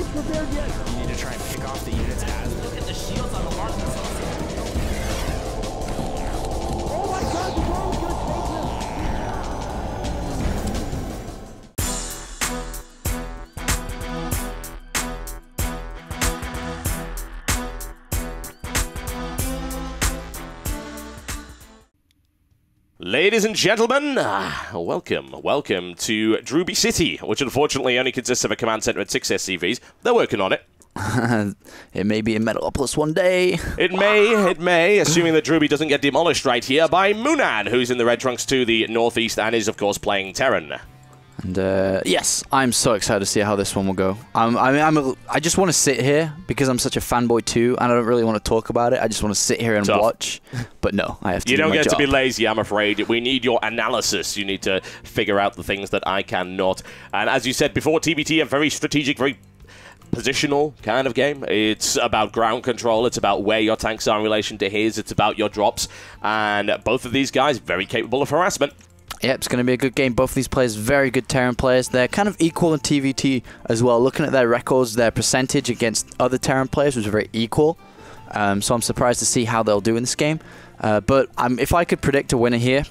You need to try and pick off the units as... Look at the shields on the mark. Oh my god, the ball is going to take him! Ladies and gentlemen, welcome to Drewbie City, which unfortunately only consists of a command center and 6 SCVs. They're working on it. It may be in Metalopolis one day. It may, assuming that Drewbie doesn't get demolished right here by mOoNan, who's in the red trunks to the northeast and is, of course, playing Terran. And yes, I'm so excited to see how this one will go. I just want to sit here because I'm such a fanboy too, and I don't really want to talk about it. I just want to sit here and watch. But no, I have to. You do don't my get job. to be lazy, I'm afraid. We need your analysis. You need to figure out the things that I cannot. And as you said before, TBT, a very strategic, very positional kind of game. It's about ground control. It's about where your tanks are in relation to his. It's about your drops. And both of these guys very capable of harassment. Yep, it's going to be a good game. Both of these players, very good Terran players. They're kind of equal in TVT as well. Looking at their records, their percentage against other Terran players was very equal. So I'm surprised to see how they'll do in this game. But if I could predict a winner here,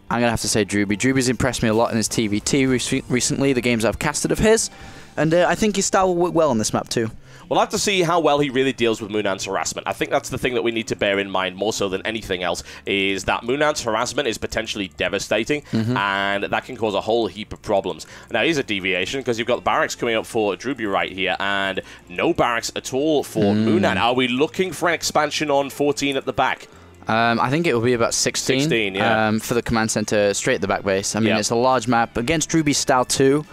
I'm going to have to say Drewbie. Drewbie's impressed me a lot in his TVT recently, the games I've casted of his. And I think his style will work well on this map too. We'll have to see how well he really deals with mOoNan's harassment. I think that's the thing that we need to bear in mind more so than anything else, is that mOoNan's harassment is potentially devastating, and that can cause a whole heap of problems. Now, here's a deviation, because you've got barracks coming up for Drewbie right here, and no barracks at all for mOoNan. Are we looking for an expansion on 14 at the back? I think it will be about 16, 16 yeah. For the command center straight at the back base. I mean, it's a large map against Drewbie's style too.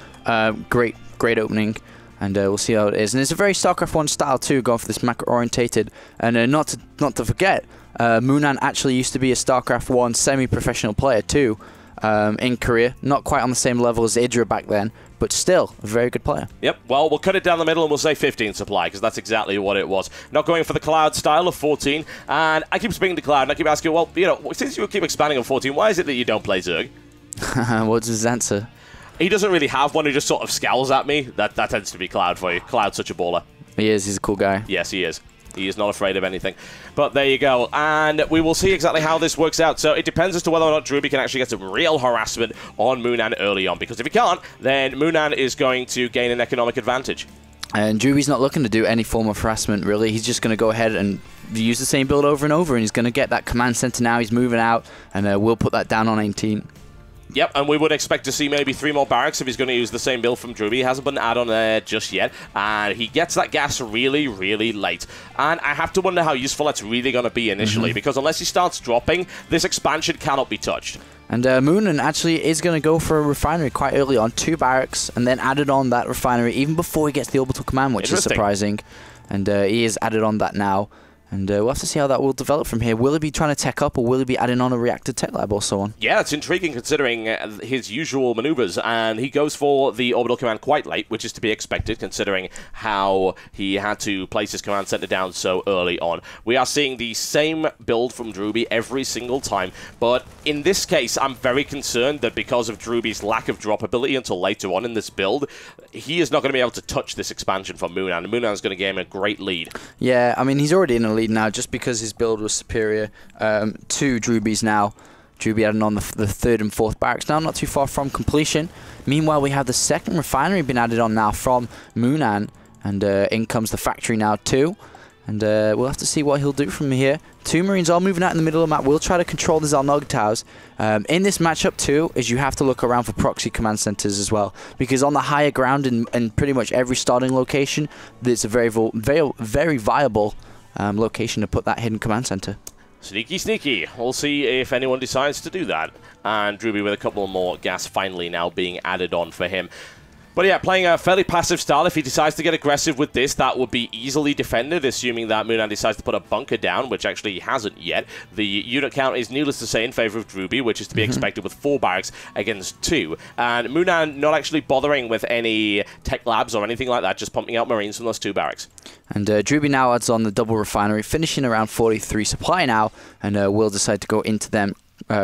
Great opening. And we'll see how it is. And it's a very StarCraft 1 style too, going for this macro-orientated. And not to forget, mOoNan actually used to be a StarCraft 1 semi-professional player too, in Korea. Not quite on the same level as Idra back then, but still a very good player. Yep, well, we'll cut it down the middle and we'll say 15 supply, because that's exactly what it was. Not going for the Cloud style of 14. And I keep speaking to Cloud, and I keep asking, well, you know, since you keep expanding on 14, why is it that you don't play Zerg? What's his answer? He doesn't really have one. He just sort of scowls at me. That tends to be Cloud for you. Cloud's such a baller. He is. He's a cool guy. Yes, he is. He is not afraid of anything. But there you go. And we will see exactly how this works out. So it depends as to whether or not Drewbie can actually get some real harassment on mOoNan early on. Because if he can't, then mOoNan is going to gain an economic advantage. And Drewbie's not looking to do any form of harassment, really. He's just going to go ahead and use the same build over and over. And he's going to get that command center now. He's moving out. And we'll put that down on 18. Yep, and we would expect to see maybe 3 more barracks if he's going to use the same build from Drewbie. He hasn't put an add-on there just yet, and he gets that gas really, really late. And I have to wonder how useful that's really going to be initially, because unless he starts dropping, this expansion cannot be touched. And mOoNan actually is going to go for a refinery quite early on, 2 barracks, and then added on that refinery even before he gets the orbital command, which is surprising. And he is added on that now. And we'll have to see how that will develop from here. Will he be trying to tech up, or will he be adding on a reactor tech lab or so on? Yeah, it's intriguing considering his usual maneuvers, and he goes for the orbital command quite late, which is to be expected considering how he had to place his command center down so early on. We are seeing the same build from Drewbie every single time, but in this case, I'm very concerned that because of Drewbie's lack of drop ability until later on in this build, he is not going to be able to touch this expansion from mOoNan, and mOoNan is going to gain a great lead. Yeah, I mean, he's already in a lead now just because his build was superior to Drewbie's now. Drewbie adding on the 3rd and 4th barracks now, not too far from completion. Meanwhile, we have the 2nd refinery being added on now from mOoNan, and in comes the factory now too. And we'll have to see what he'll do from here. 2 Marines are moving out in the middle of the map. We'll try to control the Zalnog towers. In this matchup too, is you have to look around for proxy command centers as well, because on the higher ground in pretty much every starting location, it's a very viable location to put that hidden command center. Sneaky, sneaky. We'll see if anyone decides to do that. And Drewbie with a couple more gas finally now being added on for him. But yeah, playing a fairly passive style. If he decides to get aggressive with this, that would be easily defended, assuming that mOoNan decides to put a bunker down, which actually he hasn't yet. The unit count is needless to say in favor of Drewbie, which is to be expected with 4 barracks against 2. And mOoNan not actually bothering with any tech labs or anything like that, just pumping out Marines from those 2 barracks. And Drewbie now adds on the double refinery, finishing around 43 supply now, and will decide to go into them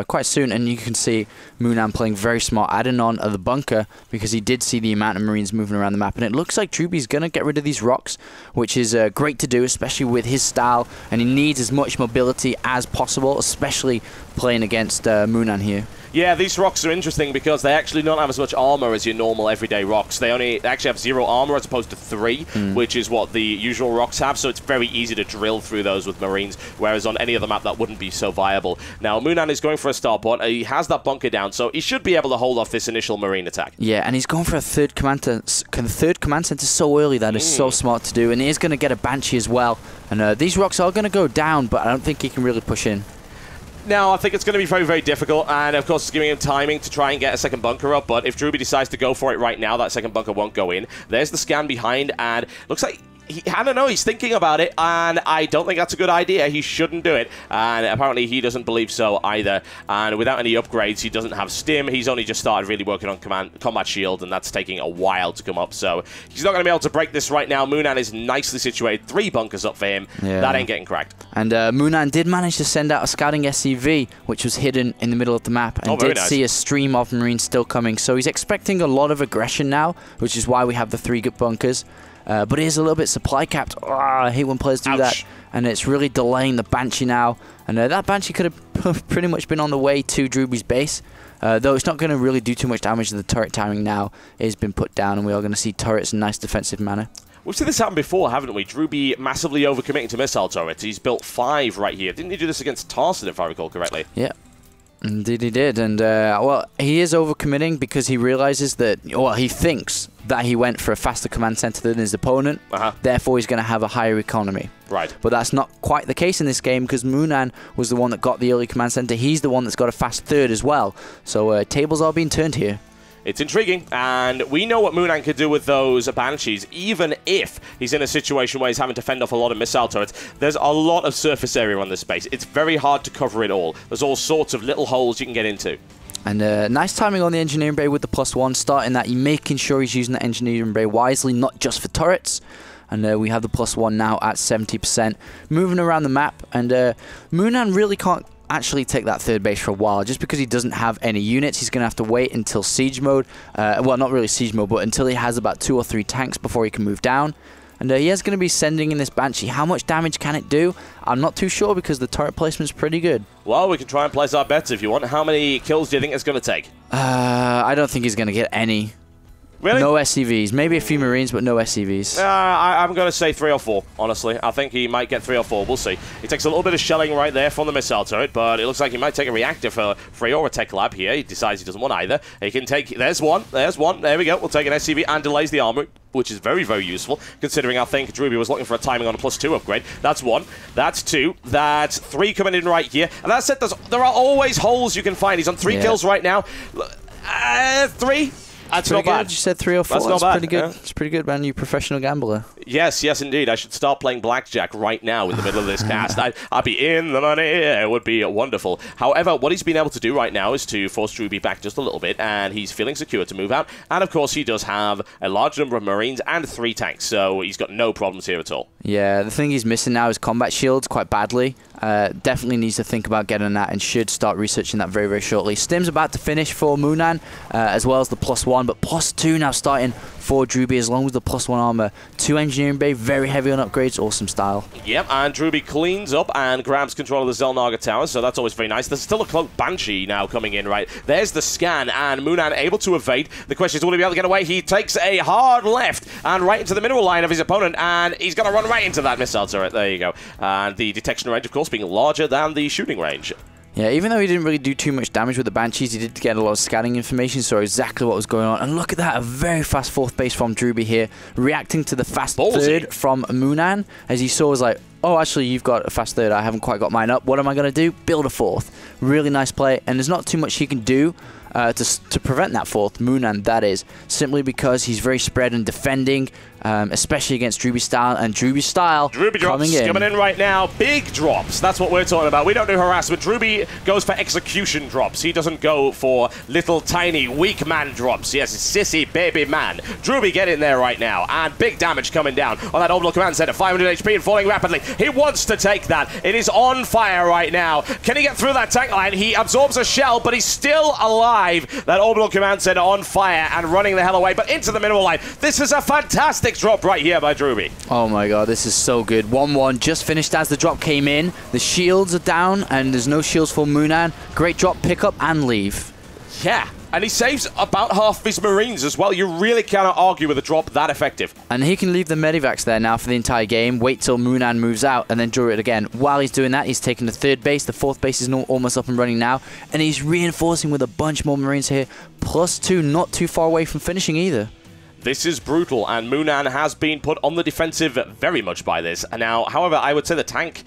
quite soon, and you can see mOoNan playing very smart, adding on the bunker because he did see the amount of Marines moving around the map, and it looks like Drewbie's going to get rid of these rocks, which is great to do, especially with his style, and he needs as much mobility as possible, especially playing against mOoNan here. Yeah, these rocks are interesting because they actually don't have as much armor as your normal everyday rocks. They actually have 0 armor as opposed to 3, which is what the usual rocks have, so it's very easy to drill through those with Marines, whereas on any other map that wouldn't be so viable. Now, mOoNan is going for a starport. He has that bunker down, so he should be able to hold off this initial Marine attack. Yeah, and he's going for a third command center so early. That is so smart to do, and he is going to get a Banshee as well. And these rocks are going to go down, but I don't think he can really push in. Now, I think it's going to be very, very difficult, and of course it's giving him timing to try and get a second bunker up, but if Drewbie decides to go for it right now, that second bunker won't go in. There's the scan behind, and looks like I don't know, he's thinking about it, and I don't think that's a good idea. He shouldn't do it, and apparently he doesn't believe so either. And without any upgrades, he doesn't have stim. He's only just started really working on combat shield, and that's taking a while to come up, so he's not going to be able to break this right now. mOoNan is nicely situated. 3 bunkers up for him. Yeah. That ain't getting cracked. And mOoNan did manage to send out a scouting SCV, which was hidden in the middle of the map, and did see a stream of Marines still coming. So he's expecting a lot of aggression now, which is why we have the 3 good bunkers. But it is a little bit supply capped. Oh, I hate when players do that. And it's really delaying the Banshee now. And that Banshee could have pretty much been on the way to Drewbie's base. Though it's not going to really do too much damage to the turret timing now. It has been put down, and we are going to see turrets in nice defensive manner. We've seen this happen before, haven't we? Drewbie massively overcommitting to missile turrets. He's built 5 right here. Didn't he do this against Tarson, if I recall correctly? Yeah. Indeed he did, and well, he is overcommitting because he realizes that, well, he thinks that he went for a faster command center than his opponent, therefore he's going to have a higher economy. Right. But that's not quite the case in this game because mOoNan was the one that got the early command center. He's the one that's got a fast third as well, so tables are being turned here. It's intriguing, and we know what mOoNan could do with those Banshees, even if he's in a situation where he's having to fend off a lot of missile turrets. There's a lot of surface area on this base. It's very hard to cover it all. There's all sorts of little holes you can get into. And nice timing on the engineering bay with the +1, starting that, making sure he's using the engineering bay wisely, not just for turrets. And we have the +1 now at 70%, moving around the map, and mOoNan really can't actually take that 3rd base for a while. Just because he doesn't have any units, he's going to have to wait until siege mode. Well, not really siege mode, but until he has about 2 or 3 tanks before he can move down. And he is going to be sending in this Banshee. How much damage can it do? I'm not too sure because the turret placement's pretty good. Well, we can try and place our bets if you want. How many kills do you think it's going to take? I don't think he's going to get any. Really? No SCVs. Maybe a few Marines, but no SCVs. I'm going to say 3 or 4, honestly. I think he might get 3 or 4. We'll see. He takes a little bit of shelling right there from the missile turret, but it looks like he might take a reactor for free or a tech lab here. He decides he doesn't want either. He can take... There's one. There's one. There we go. We'll take an SCV and delays the armor, which is very, very useful, considering I think Drewbie was looking for a timing on a +2 upgrade. That's 1. That's 2. That's 3 coming in right here. And that's it. There are always holes you can find. He's on 3 kills right now. 3. That's not bad. You said 3 or 4. That's not bad. Pretty good. It's pretty good, man. You professional gambler. Yes, yes, indeed. I should start playing blackjack right now in the middle of this cast. I'd be in the money. It would be wonderful. However, what he's been able to do right now is to force Drewbie back just a little bit, and he's feeling secure to move out. And of course, he does have a large number of Marines and 3 tanks, so he's got no problems here at all. Yeah, the thing he's missing now is combat shields quite badly. Definitely needs to think about getting that and should start researching that very, very shortly. Stim's about to finish for mOoNan, as well as the +1, but +2 now starting for Drewbie, as long as the +1 armor. 2 engineering bay, very heavy on upgrades, awesome style. Yep, and Drewbie cleans up and grabs control of the Zelnaga Tower, so that's always very nice. There's still a cloaked Banshee now coming in, right? There's the scan, and mOoNan able to evade. The question is, will he be able to get away? He takes a hard left and right into the mineral line of his opponent, and he's going to run right into that missile turret. There you go. And the detection range, of course, being larger than the shooting range. Yeah, even though he didn't really do too much damage with the Banshees, he did get a lot of scanning information, so exactly what was going on. And look at that, a very fast 4th base from Drewbie here, reacting to the fast 3rd from mOoNan, as he saw was like, oh, actually, you've got a fast 3rd, I haven't quite got mine up. What am I going to do? Build a 4th. Really nice play, and there's not too much he can do to prevent that fourth, mOoNan that is, simply because he's very spread and defending, especially against Drewbie style, and Drewbie style Drewbie drops coming in right now. Big drops. That's what we're talking about. We don't do harassment. Drewbie goes for execution drops. He doesn't go for little tiny weak man drops. Yes, sissy baby man. Drewbie get in there right now, and big damage coming down on that orbital command center. 500 HP and falling rapidly. He wants to take that. It is on fire right now. Can he get through that tank line? He absorbs a shell, but he's still alive. That orbital command center on fire and running the hell away, but into the mineral line. This is a fantastic drop right here by Drewbie. Oh my god, this is so good. 1-1 just finished as the drop came in. The shields are down, and there's no shields for mOoNan. Great drop, pick up, and leave. Yeah, and he saves about half of his Marines as well. You really cannot argue with a drop that effective. And he can leave the medivacs there now for the entire game, wait till mOoNan moves out, and then draw it again. While he's doing that, he's taking the third base. The fourth base is almost up and running now, and he's reinforcing with a bunch more Marines here. +2, not too far away from finishing either. This is brutal, and mOoNan has been put on the defensive very much by this. Now, however, I would say the tank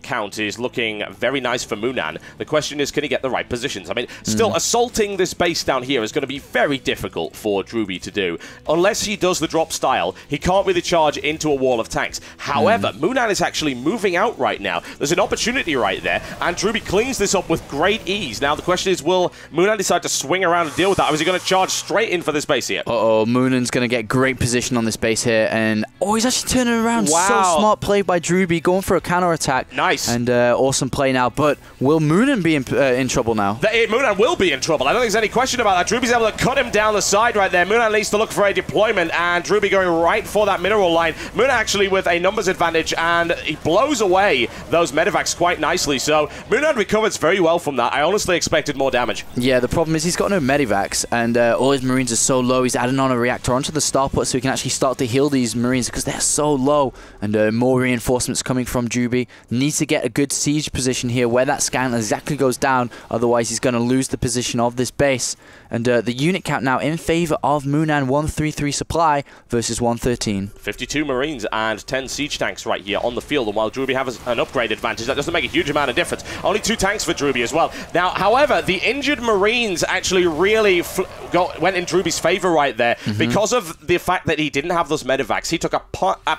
count is looking very nice for mOoNan. The question is, can he get the right positions? I mean, still, assaulting this base down here is going to be very difficult for Drewbie to do. Unless he does the drop style, he can't really charge into a wall of tanks. However, mOoNan is actually moving out right now. There's an opportunity right there, and Drewbie cleans this up with great ease. Now, the question is, will mOoNan decide to swing around and deal with that, or is he going to charge straight in for this base here? Uh-oh, mOoNan's going to get great position on this base here, and oh, he's actually turning around. Wow. So smart play by Drewbie, going for a counter attack. Nice. And awesome play now, but will mOoNan be in trouble now? mOoNan will be in trouble. I don't think there's any question about that. Drewbie's able to cut him down the side right there. mOoNan needs to look for a deployment, and Drewbie going right for that mineral line. mOoNan actually with a numbers advantage, and he blows away those medevacs quite nicely. So mOoNan recovers very well from that. I honestly expected more damage. Yeah, the problem is he's got no medevacs, and all his Marines are so low. He's adding on a reactor onto the starport so he can actually start to heal these Marines because they're so low, and more reinforcements coming from Drewbie. Needs to get a good siege position here where that scan exactly goes down, otherwise he's going to lose the position of this base. And the unit count now in favor of mOoNan, 133 supply versus 113. 52 Marines and 10 siege tanks right here on the field, and while Drewbie has an upgrade advantage, that doesn't make a huge amount of difference. Only 2 tanks for Drewbie as well. Now, however, the injured Marines actually really went in Drewbie's favor right there because of the fact that he didn't have those medevacs. He took a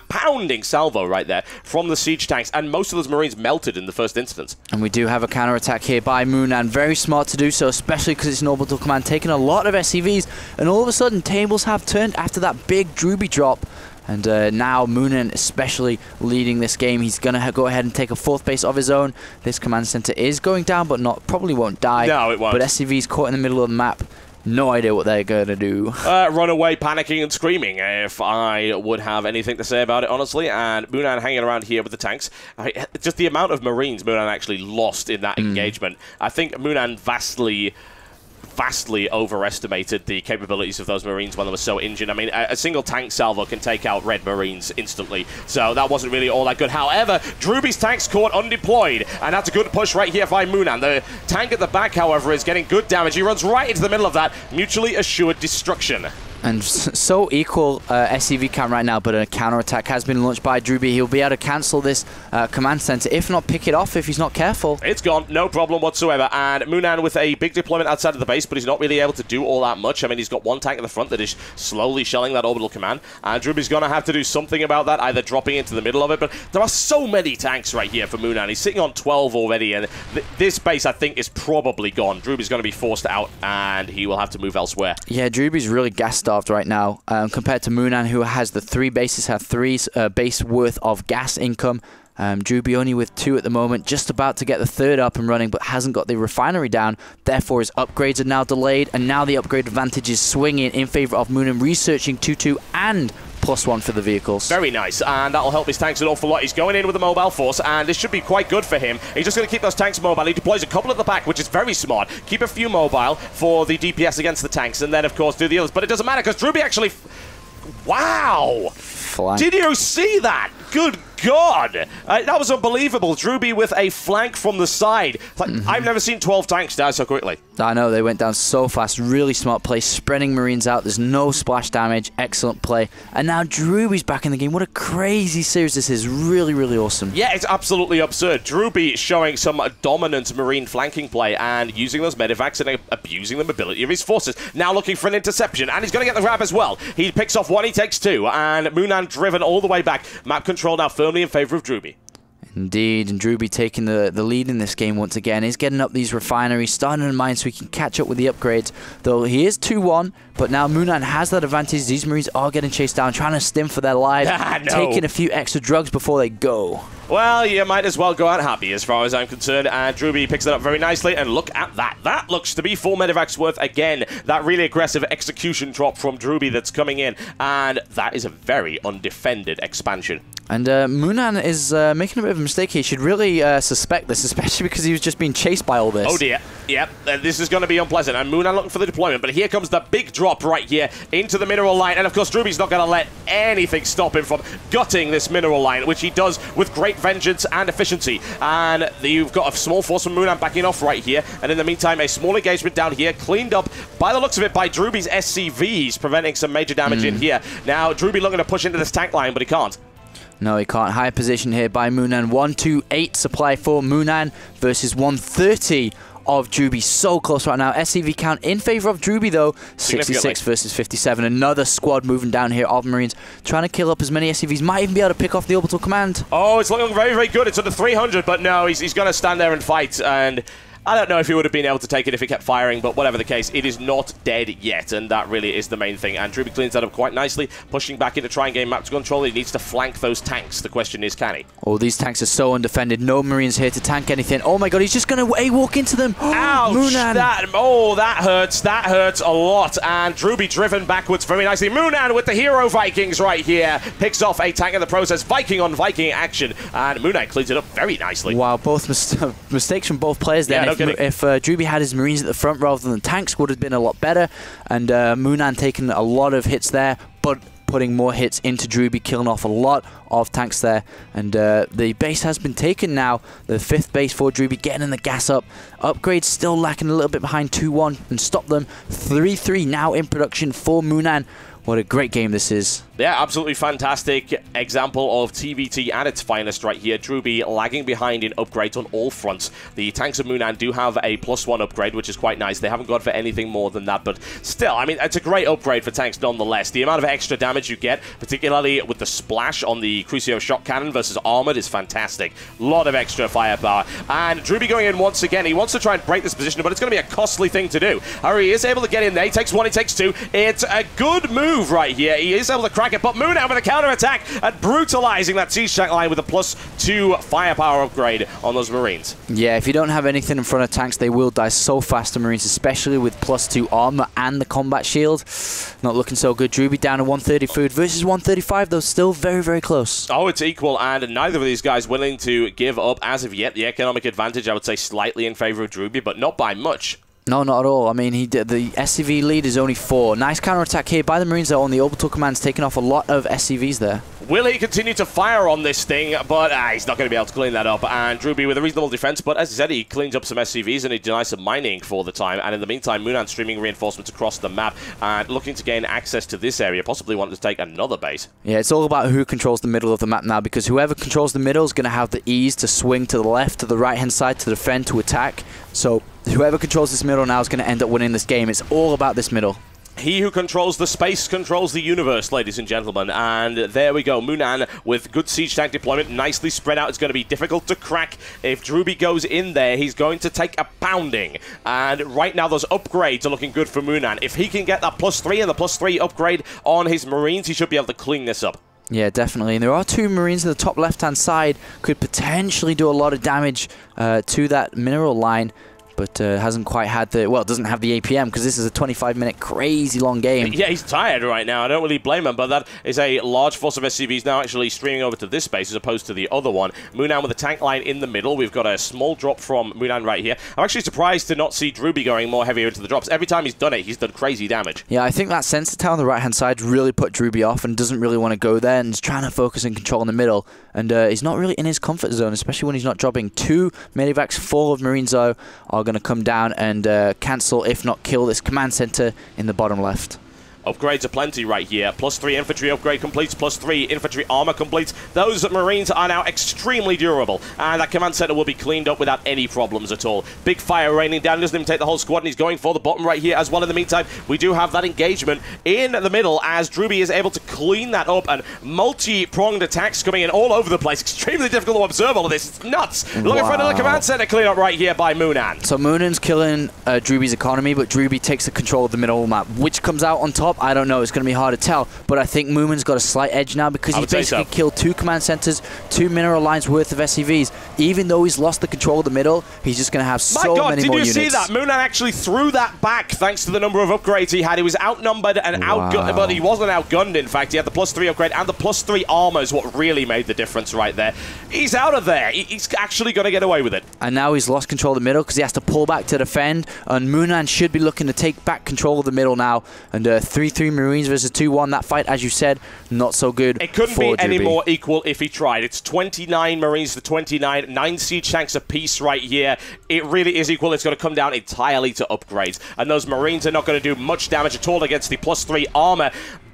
pounding salvo right there from the siege tanks, and most of those Marines melted in the first instance. And we do have a counter-attack here by mOoNan. Very smart to do so, especially because it's an orbital command, taking a lot of SCVs, and all of a sudden tables have turned after that big Drewbie drop. And now mOoNan especially leading this game. He's going to go ahead and take a fourth base of his own. This command center is going down, but probably won't die. No, it won't. But SCV's caught in the middle of the map. No idea what they're going to do. Run away, panicking and screaming, if I would have anything to say about it, honestly. And mOoNan hanging around here with the tanks. Just the amount of Marines mOoNan actually lost in that engagement. I think mOoNan vastly overestimated the capabilities of those Marines when they were so injured. I mean, a single tank salvo can take out Red Marines instantly, so that wasn't really all that good. However, Drewbie's tank's caught undeployed, and that's a good push right here by mOoNan. The tank at the back, however, is getting good damage. He runs right into the middle of that mutually assured destruction. And so equal SCV count right now, but a counter-attack has been launched by Drewbie. He'll be able to cancel this command center, if not pick it off if he's not careful. It's gone, no problem whatsoever. And mOoNan with a big deployment outside of the base, but he's not really able to do all that much. I mean, he's got one tank at the front that is slowly shelling that orbital command, and Drewbie's going to have to do something about that, either dropping into the middle of it. But there are so many tanks right here for mOoNan. He's sitting on 12 already, and this base, I think, is probably gone. Drewbie's going to be forced out, and he will have to move elsewhere. Yeah, Drewbie's really gas-starved right now, compared to mOoNan, who has the 3 bases, have 3 base worth of gas income. Drewbie only with 2 at the moment, just about to get the 3rd up and running, but hasn't got the refinery down. Therefore, his upgrades are now delayed, and now the upgrade advantage is swinging in favor of mOoNan, researching 2-2 and +1 for the vehicles. Very nice, and that'll help his tanks an awful lot. He's going in with a mobile force, and this should be quite good for him. He's just going to keep those tanks mobile. He deploys a couple at the back, which is very smart. Keep a few mobile for the DPS against the tanks, and then, of course, do the others. But it doesn't matter, because Drewbie actually... Wow! Flank. Did you see that? Good God! That was unbelievable. Drewbie with a flank from the side. Like, I've never seen 12 tanks die so quickly. I know, they went down so fast. Really smart play, spreading Marines out. There's no splash damage. Excellent play. And now Drewbie's back in the game. What a crazy series this is. Really, really awesome. Yeah, it's absolutely absurd. Drewbie showing some dominant Marine flanking play and using those medivacs and abusing the mobility of his forces. Now looking for an interception, and he's going to get the grab as well. He picks off one, he takes two, and mOoNan driven all the way back. Map control now firmly in favor of Drewbie. Indeed, and Drewbie taking the lead in this game once again. He's getting up these refineries, starting in mind so he can catch up with the upgrades. Though he is 2-1, but now mOoNan has that advantage. These Marines are getting chased down, trying to stim for their lives, taking a few extra drugs before they go. Well, you might as well go out happy as far as I'm concerned, and Drewbie picks it up very nicely, and look at that. That looks to be 4 medevac's worth again. That really aggressive execution drop from Drewbie that's coming in, and that is a very undefended expansion. And mOoNan is making a bit of a mistake here. He should really suspect this, especially because he was just being chased by all this. Oh dear. Yep, this is going to be unpleasant. And mOoNan looking for the deployment, but here comes the big drop right here into the mineral line. And of course, Drewbie's not going to let anything stop him from gutting this mineral line, which he does with great vengeance and efficiency. And you've got a small force from mOoNan backing off right here. And in the meantime, a small engagement down here, cleaned up by the looks of it by Drewbie's SCVs, preventing some major damage in here. Now, Drewbie looking to push into this tank line, but he can't. No, he can't. High position here by mOoNan. 128 supply for mOoNan versus 130 of Drewbie. So close right now. SCV count in favor of Drewbie, though. 66 versus 57. Another squad moving down here of Marines, trying to kill up as many SCVs. Might even be able to pick off the orbital command. Oh, it's looking very, very good. It's under 300, but no, he's going to stand there and fight. And I don't know if he would have been able to take it if he kept firing, but whatever the case, it is not dead yet, and that really is the main thing. And Drewbie cleans that up quite nicely, pushing back into try and gain map control. He needs to flank those tanks. The question is, can he? Oh, these tanks are so undefended. No Marines here to tank anything. Oh my god, he's just going to A-walk into them. Ouch! mOoNan. That hurts. That hurts a lot. And Drewbie driven backwards very nicely. mOoNan with the hero Vikings right here. Picks off a tank in the process. Viking on Viking action. And mOoNan cleans it up very nicely. Wow, both mistakes from both players there. Yeah, If Drewbie had his Marines at the front rather than tanks, would have been a lot better. And mOoNan taking a lot of hits there, but putting more hits into Drewbie, killing off a lot of tanks there. And the base has been taken now. The 5th base for Drewbie, getting in the gas up. Upgrades still lacking a little bit behind 2-1 and stop them. 3-3 now in production for mOoNan. What a great game this is. Yeah, absolutely fantastic example of TVT at its finest right here. Drewbie lagging behind in upgrades on all fronts. The tanks of mOoNan do have a +1 upgrade, which is quite nice. They haven't gone for anything more than that, but still, I mean, it's a great upgrade for tanks nonetheless. The amount of extra damage you get, particularly with the splash on the Crucio Shock Cannon versus Armored, is fantastic. A lot of extra firepower. And Drewbie going in once again. He wants to try and break this position, but it's going to be a costly thing to do. However, he is able to get in there. He takes one, he takes two. It's a good move right here. He is able to crack it, but mOoNan with a counter-attack and brutalizing that siege tank line with a +2 firepower upgrade on those Marines. Yeah, if you don't have anything in front of tanks, they will die so fast to Marines, especially with +2 armor and the combat shield. Not looking so good. Drewbie down to 130 food versus 135, though still very, very close. Oh, it's equal, and neither of these guys willing to give up as of yet. The economic advantage, I would say, slightly in favor of Drewbie, but not by much. No, not at all. I mean, the SCV lead is only 4. Nice counter-attack here by the Marines, though, on the orbital commands, taking off a lot of SCVs there. Will he continue to fire on this thing? But he's not going to be able to clean that up. And Drewbie with a reasonable defense, but as I said, he cleans up some SCVs and he denies some mining for the time. And in the meantime, mOoNan streaming reinforcements across the map and looking to gain access to this area, possibly wanting to take another base. Yeah, it's all about who controls the middle of the map now, because whoever controls the middle is going to have the ease to swing to the left, to the right-hand side, to defend, to attack. So whoever controls this middle now is going to end up winning this game. It's all about this middle. He who controls the space controls the universe, ladies and gentlemen. And there we go. mOoNan with good siege tank deployment, nicely spread out. It's going to be difficult to crack. If Drewbie goes in there, he's going to take a pounding. And right now, those upgrades are looking good for mOoNan. If he can get that +3 and the +3 upgrade on his Marines, he should be able to clean this up. Yeah, definitely. And there are 2 Marines at the top left-hand side. Could potentially do a lot of damage to that mineral line. But hasn't quite had the, well, doesn't have the APM because this is a 25-minute crazy long game. Yeah, he's tired right now. I don't really blame him, but that is a large force of SCVs now actually streaming over to this base as opposed to the other one. mOoNan with a tank line in the middle. We've got a small drop from mOoNan right here. I'm actually surprised to not see Drewbie going more heavier into the drops. Every time he's done it, he's done crazy damage. Yeah, I think that sensor tower on the right-hand side really put Drewbie off and doesn't really want to go there and is trying to focus and control in the middle. And he's not really in his comfort zone, especially when he's not dropping 2 medivacs. 4 of Marines, though, are going going to come down and cancel, if not kill, this command center in the bottom left. Upgrades are plenty right here. +3 infantry upgrade completes, +3 infantry armor completes. Those Marines are now extremely durable, and that command center will be cleaned up without any problems at all. Big fire raining down. He doesn't even take the whole squad, and he's going for the bottom right here as well. In the meantime, we do have that engagement in the middle as Drewbie is able to clean that up, and multi-pronged attacks coming in all over the place. Extremely difficult to observe all of this. It's nuts. Looking for another command center clean up right here by mOoNan. So mOoNan's killing Drewbie's economy, but Drewbie takes the control of the middle map. Which comes out on top? I don't know. It's going to be hard to tell, but I think mOoNan's got a slight edge now because he's basically killed 2 command centers, 2 mineral lines worth of SCVs. Even though he's lost the control of the middle, he's just going to have so many more units. Did you see that? mOoNan actually threw that back thanks to the number of upgrades he had. He was outnumbered and outgunned, but he wasn't outgunned, in fact. He had the +3 upgrade and the +3 armor is what really made the difference right there. He's out of there. He's actually going to get away with it. And now he's lost control of the middle because he has to pull back to defend, and mOoNan should be looking to take back control of the middle now. And 3-3 Marines versus 2-1. That fight, as you said, not so good. It couldn't be any more equal if he tried. It's 29 Marines to 29, 9 siege tanks apiece right here. It really is equal. It's going to come down entirely to upgrades. And those Marines are not going to do much damage at all against the +3 armor.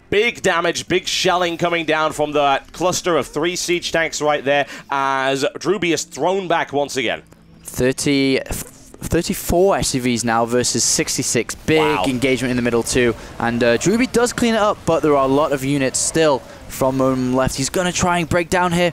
Big damage, big shelling coming down from the cluster of 3 siege tanks right there as Drewbie is thrown back once again. 34 SCVs now versus 66. Big engagement in the middle too. And Drewbie does clean it up, but there are a lot of units still from left. He's going to try and break down here.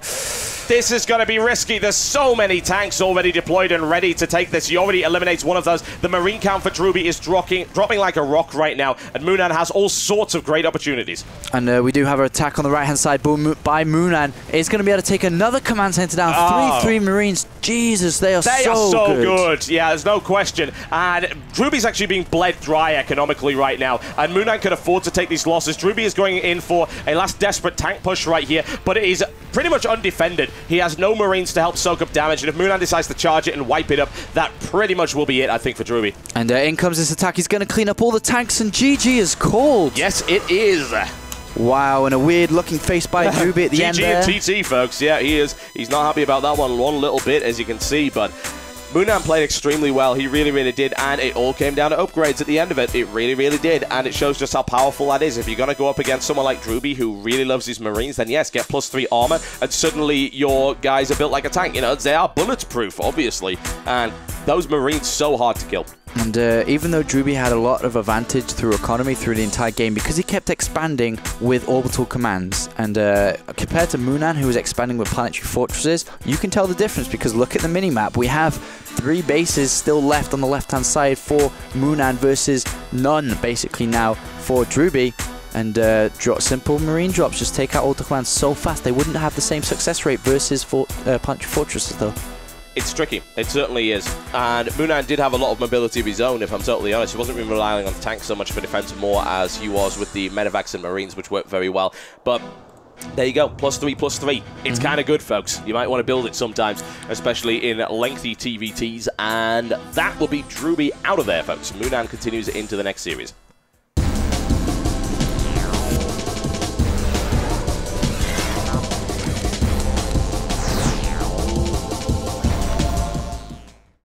This is going to be risky. There's so many tanks already deployed and ready to take this. He already eliminates one of those. The Marine count for Drewbie is dropping like a rock right now, and mOoNan has all sorts of great opportunities. And we do have an attack on the right-hand side by mOoNan. It's going to be able to take another command center down. 3-3 Marines. Jesus, they are so good. Yeah, there's no question. And Drewbie's actually being bled dry economically right now, and mOoNan can afford to take these losses. Drewbie is going in for a last desperate tank push right here, but it is pretty much undefended. He has no Marines to help soak up damage, and if mOoNan decides to charge it and wipe it up, that pretty much will be it, I think, for Drewbie. And in comes this attack. He's going to clean up all the tanks, and GG is called. Yes, it is. Wow, and a weird-looking face by Drewbie at the end there. GG and TT, folks. Yeah, he is. He's not happy about that one little bit, as you can see, but mOoNan played extremely well. He really, really did, and it all came down to upgrades at the end of it. It really, really did, and it shows just how powerful that is. If you're going to go up against someone like Drewbie, who really loves his Marines, then yes, get +3 armor, and suddenly your guys are built like a tank. You know, they are bulletproof, obviously, and those Marines so hard to kill. And even though Drewbie had a lot of advantage through economy through the entire game, because he kept expanding with orbital commands, and compared to mOoNan, who was expanding with planetary fortresses, you can tell the difference, because look at the minimap. We have 3 bases still left on the left-hand side for mOoNan versus none, basically, now for Drewbie. And simple Marine drops just take out auto commands so fast. They wouldn't have the same success rate versus planetary fortresses, though. It's tricky. It certainly is. And mOoNan did have a lot of mobility of his own, if I'm totally honest. He wasn't really relying on tanks so much for defense, more as he was with the medevacs and Marines, which worked very well. But there you go, +3/+3. It's kind of good, folks. You might want to build it sometimes, especially in lengthy TVTs. And that will be Drewbie out of there, folks. mOoNan continues into the next series.